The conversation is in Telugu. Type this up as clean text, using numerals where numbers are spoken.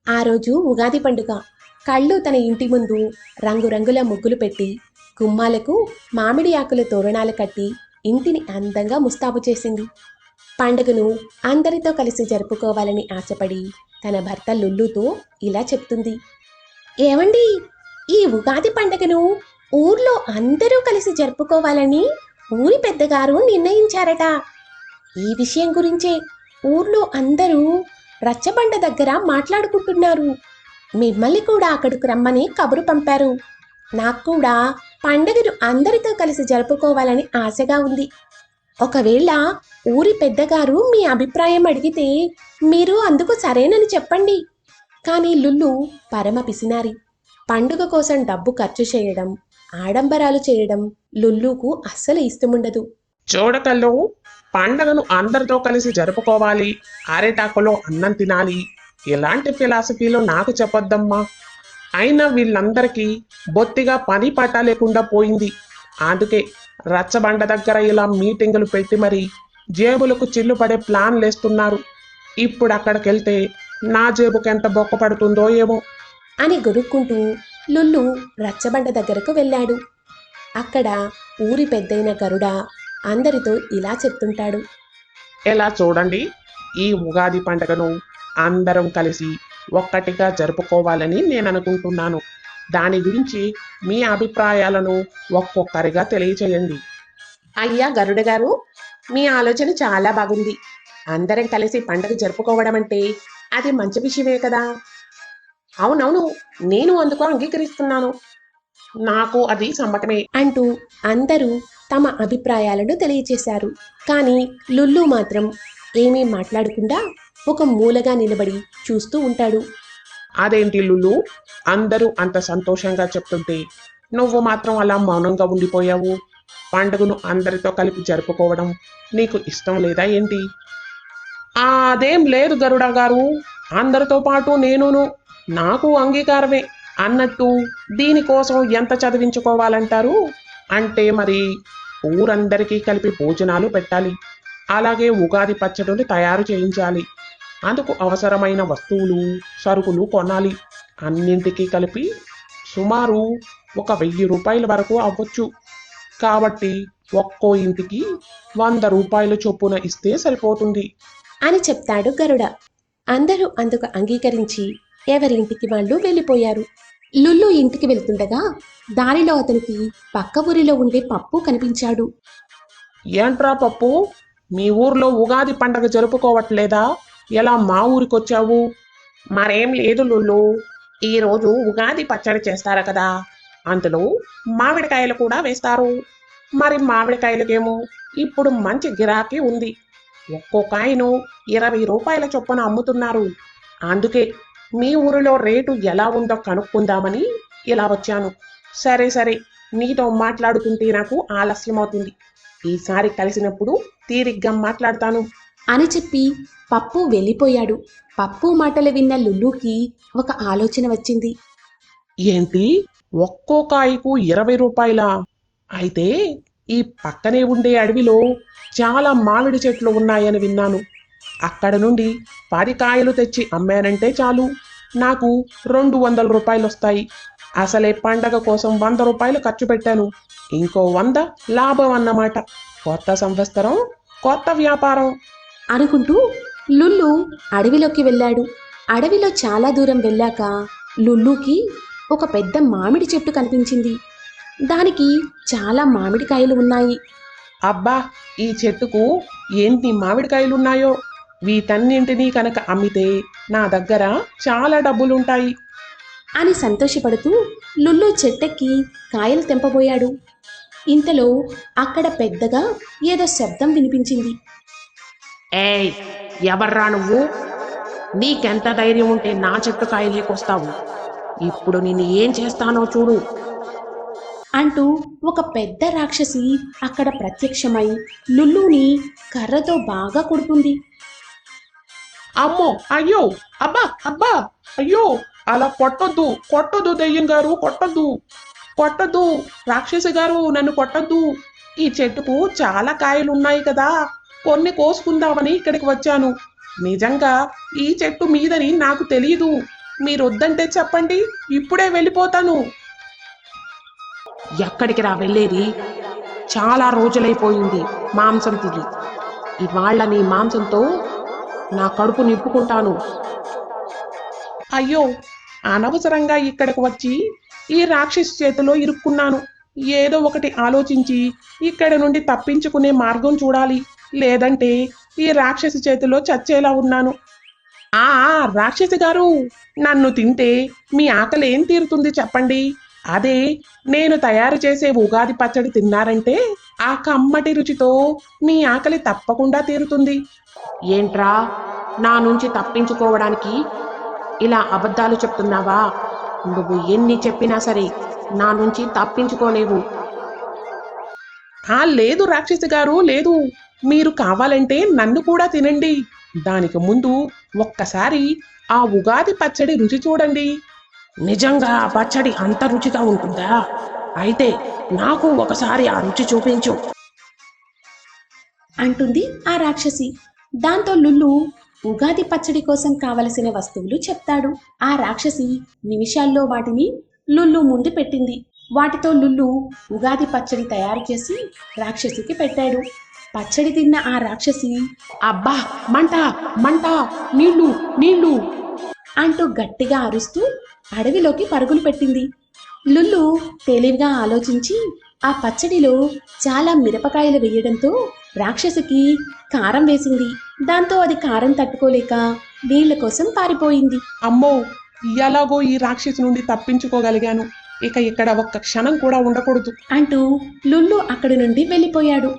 ఆ రోజు ఉగాది పండుగ. కళ్ళు తన ఇంటి ముందు రంగురంగుల ముగ్గులు పెట్టి, గుమ్మాలకు మామిడి ఆకుల తోరణాలు కట్టి ఇంటిని అందంగా ముస్తాబు చేసింది. పండుగను అందరితో కలిసి జరుపుకోవాలని ఆశపడి తన భర్త లుల్లుతో ఇలా చెప్తుంది. ఏవండి, ఈ ఉగాది పండుగను ఊర్లో అందరూ కలిసి జరుపుకోవాలని ఊరి పెద్దగారు నిర్ణయించారట. ఈ విషయం గురించే ఊర్లో అందరూ రచ్చబండ దగ్గర మాట్లాడుకుంటున్నారు. మిమ్మల్ని కూడా అక్కడికి రమ్మని కబురు పంపారు. నాకు కూడా పండుగను అందరితో కలిసి జరుపుకోవాలని ఆశగా ఉంది. ఒకవేళ ఊరి పెద్దగారు మీ అభిప్రాయం అడిగితే మీరు అందుకు సరేనని చెప్పండి. కానీ లుల్లు పరమ పిసినారి. పండుగ కోసం డబ్బు ఖర్చు చేయడం, ఆడంబరాలు చేయడం లుల్లుకు అస్సలు ఇష్టముండదు. చూడకల్లో పండగను అందరితో కలిసి జరుపుకోవాలి, అరిటాకులో అన్నం తినాలి, ఇలాంటి ఫిలాసఫీలో నాకు చెప్పొద్దమ్మా. అయినా వీళ్ళందరికీ బొత్తిగా పని పట్ట లేకుండా పోయింది. అందుకే రచ్చబండ దగ్గర ఇలా మీటింగులు పెట్టి మరి జేబులకు చిల్లు పడే ప్లాన్ లేస్తున్నారు. ఇప్పుడు అక్కడికెళ్తే నా జేబుకి ఎంత బొక్క పడుతుందో ఏమో అని గొరుక్కుంటూ లుల్లు రచ్చబండ దగ్గరకు వెళ్ళాడు. అక్కడ ఊరి పెద్దయిన గరుడ అందరితో ఇలా చెప్తుంటాడు. ఎలా చూడండి, ఈ ఉగాది పండుగను అందరం కలిసి ఒక్కటిగా జరుపుకోవాలని నేను అనుకుంటున్నాను. దాని గురించి మీ అభిప్రాయాలను ఒక్కొక్కరిగా తెలియచేయండి. అయ్యా గరుడ గారు, మీ ఆలోచన చాలా బాగుంది. అందరం కలిసి పండుగ జరుపుకోవడం అంటే అది మంచి విషయమే కదా. అవునవును, నేను అందుకు అంగీకరిస్తున్నాను. నాకు అది సమ్మతమే. అంటూ అందరూ తమ అభిప్రాయాలను తెలియచేశారు. కానీ లుల్లు మాత్రం ఏమీ మాట్లాడకుండా ఒక మూలగా నిలబడి చూస్తూ ఉంటాడు. అదేంటి లులు, అందరూ అంత సంతోషంగా చెప్తుంటే నువ్వు మాత్రం అలా మౌనంగా ఉండిపోయావు? పండుగను అందరితో కలిపి జరుపుకోవడం నీకు ఇష్టం లేదా ఏంటి? అదేం లేదు గరుడ గారు, అందరితో పాటు నేనును, నాకు అంగీకారమే. అన్నట్టు దీనికోసం ఎంత చదివించుకోవాలంటారు? అంటే మరి ఊరందరికీ కలిపి భోజనాలు పెట్టాలి, అలాగే ఉగాది పచ్చడిని తయారు చేయించాలి, అందుకు అవసరమైన వస్తువులు సరుకులు కొనాలి. అన్నింటికీ కలిపి సుమారు 1000 రూపాయల వరకు అవ్వచ్చు. కాబట్టి ఒక్కో ఇంటికి 100 రూపాయల చొప్పున ఇస్తే సరిపోతుంది అని చెప్తాడు గరుడ. అందరూ అందుకు అంగీకరించి ఎవరింటికి వాళ్ళు వెళ్ళిపోయారు. లుల్లు ఇంటికి వెళ్తుండగా దారిలో అతనికి పక్క ఊరిలో ఉండే పప్పు కనిపించాడు. ఏంట్రా పప్పు, మీ ఊర్లో ఉగాది పండగ జరుపుకోవట్లేదా? ఎలా మా ఊరికొచ్చావు? మరేం లేదు లుల్లు, ఈరోజు ఉగాది పచ్చడి చేస్తారు కదా, అందులో మామిడికాయలు కూడా వేస్తారు. మరి మామిడికాయలకేమో ఇప్పుడు మంచి గిరాకీ ఉంది. ఒక్కో కాయను 20 రూపాయల చొప్పున అమ్ముతున్నారు. అందుకే మీ ఊరిలో రేటు ఎలా ఉందో కనుక్కుందామని ఇలా వచ్చాను. సరే సరే, నీతో మాట్లాడుతుంటే నాకు ఆలస్యం అవుతుంది. ఈసారి కలిసినప్పుడు తీరిగ్గా మాట్లాడతాను అని చెప్పి పప్పు వెళ్ళిపోయాడు. పప్పు మాటలు విన్న లుల్లుకి ఒక ఆలోచన వచ్చింది. ఏంటి, ఒక్కో కాయకు 20 రూపాయలా? అయితే ఈ పక్కనే ఉండే అడవిలో చాలా మామిడి చెట్లు ఉన్నాయని విన్నాను. అక్కడ నుండి 10 కాయలు తెచ్చి అమ్మానంటే చాలు, నాకు 200 రూపాయలు వస్తాయి. అసలే పండగ కోసం 100 రూపాయలు ఖర్చు పెట్టాను, ఇంకో 100 లాభం అన్నమాట. కొత్త సంవత్సరం, కొత్త వ్యాపారం అనుకుంటూ లుల్లు అడవిలోకి వెళ్ళాడు. అడవిలో చాలా దూరం వెళ్ళాక లుల్లుకి ఒక పెద్ద మామిడి చెట్టు కనిపించింది. దానికి చాలా మామిడికాయలు ఉన్నాయి. అబ్బా, ఈ చెట్టుకు ఎన్ని మామిడికాయలున్నాయో! వీటన్నింటినీ కనుక అమ్మితే నా దగ్గర చాలా డబ్బులుంటాయి అని సంతోషపడుతూ లుల్లు చెట్టెక్కి కాయలు తెంపబోయాడు. ఇంతలో అక్కడ పెద్దగా ఏదో శబ్దం వినిపించింది. ఏయ్, ఎవర్రా నువ్వు? నీకెంత ధైర్యం ఉంటే నా చెట్టు కాయలేకొస్తావు? ఇప్పుడు నేను ఏం చేస్తానో చూడు అంటూ ఒక పెద్ద రాక్షసి అక్కడ ప్రత్యక్షమై లుల్లుని కర్రతో బాగా కొడుతుంది. అమ్మో, అయ్యో, అబ్బా అబ్బా, అయ్యో, అలా కొట్టొద్దు, కొట్టొద్దు, దెయ్యం గారు, కొట్టొద్దు, కొట్టొద్దు, రాక్షసి గారు, నన్ను కొట్టొద్దు. ఈ చెట్టుకు చాలా కాయలున్నాయి కదా, కొన్ని కోసుకుందామని ఇక్కడికి వచ్చాను. నిజంగా ఈ చెట్టు మీదని నాకు తెలియదు. మీరు వద్దంటే చెప్పండి, ఇప్పుడే వెళ్ళిపోతాను. ఎక్కడికి రా వెళ్ళేది? చాలా రోజులైపోయింది మాంసం తిని. ఇవాళ్ళ నీ మాంసంతో నా కడుపు నింపుకుంటాను. అయ్యో, అనవసరంగా ఇక్కడికి వచ్చి ఈ రాక్షసి చేతిలో ఇరుక్కున్నాను. ఏదో ఒకటి ఆలోచించి ఇక్కడ నుండి తప్పించుకునే మార్గం చూడాలి, లేదంటే ఈ రాక్షసి చేతిలో చచ్చేలా ఉన్నాను. ఆ రాక్షసి గారు, నన్ను తింటే మీ ఆకలి ఏం తీరుతుంది చెప్పండి? అదే నేను తయారు చేసే ఉగాది పచ్చడి తిన్నారంటే ఆ కమ్మటి రుచితో మీ ఆకలి తప్పకుండా తీరుతుంది. ఏంట్రా, నా నుంచి తప్పించుకోవడానికి ఇలా అబద్ధాలు చెప్తున్నావా? నువ్వు ఎన్ని చెప్పినా సరే నా నుంచి తప్పించుకోలేవు. లేదు రాక్షసి గారు, లేదు. మీరు కావాలంటే నన్ను కూడా తినండి. దానికి ముందు ఒక్కసారి ఆ ఉగాది పచ్చడి రుచి చూడండి. నిజంగా ఆ పచ్చడి అంత రుచిగా ఉంటుందా? అయితే నాకు ఒకసారి ఆ రుచి చూపించు. అంటుంది ఆ రాక్షసి. దాంతో లుల్లు ఉగాది పచ్చడి కోసం కావలసిన వస్తువులు చెప్తాడు. ఆ రాక్షసి నిమిషాల్లో వాటిని లుల్లు ముందు పెట్టింది. వాటితో లుల్లు ఉగాది పచ్చడి తయారు చేసి రాక్షసికి పెట్టాడు. పచ్చడి తిన్న ఆ రాక్షసి అబ్బా, మంట మంట, నీళ్ళు నీళ్ళు అంటూ గట్టిగా అరుస్తూ అడవిలోకి పరుగులు పెట్టింది. లుల్లు తెలివిగా ఆలోచించి ఆ పచ్చడిలో చాలా మిరపకాయలు వేయడంతో రాక్షసికి కారం వేసింది. దాంతో అది కారం తట్టుకోలేక నీళ్ల కోసం పారిపోయింది. అమ్మో, ఎలాగో ఈ రాక్షసి నుండి తప్పించుకోగలిగాను. ఇక ఇక్కడ ఒక్క క్షణం కూడా ఉండకూడదు. అంటూ లుల్లు అక్కడి నుండి వెళ్ళిపోయాడు.